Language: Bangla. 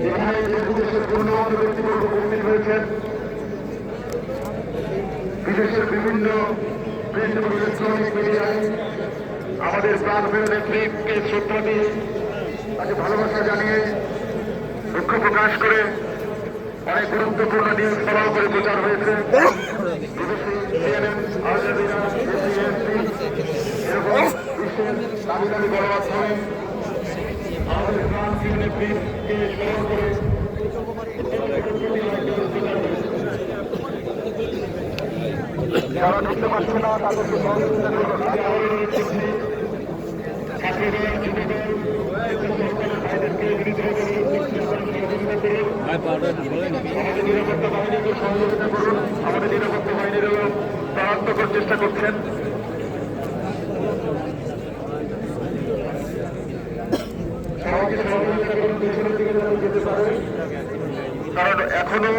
এখানে দেশের গণ্যমান্য ব্যক্তিবর্গ উপস্থিত হয়েছেন, বিদেশের বিভিন্ন প্রিন্ট এবং ইলেকট্রনিক মিডিয়ায় আমাদের প্রাণপ্রিয় নেত্রীকে শ্রদ্ধা দিয়ে তাকে ভালোবাসা জানিয়ে দুঃখ প্রকাশ করে অনেক গুরুত্বপূর্ণ নিউজ ফলাও করে প্রচার হয়েছে। এরকম বিশ্বের দামি দামি গণমাধ্যমে আমাদের প্রাণপ্রিয় নেত্রীকে স্মরণ করে যারা ঢুকতে পারছে না তাদেরকে সহযোগিতা আমাদের নিরাপত্তা বাহিনীকে সহযোগিতা করুন। আমাদের নিরাপত্তা বাহিনীরও সহায়তা চেষ্টা করছেন। সবাইকে সহযোগিতা করুন, পেছনের দিকে যেতে পারে, কারণ এখনো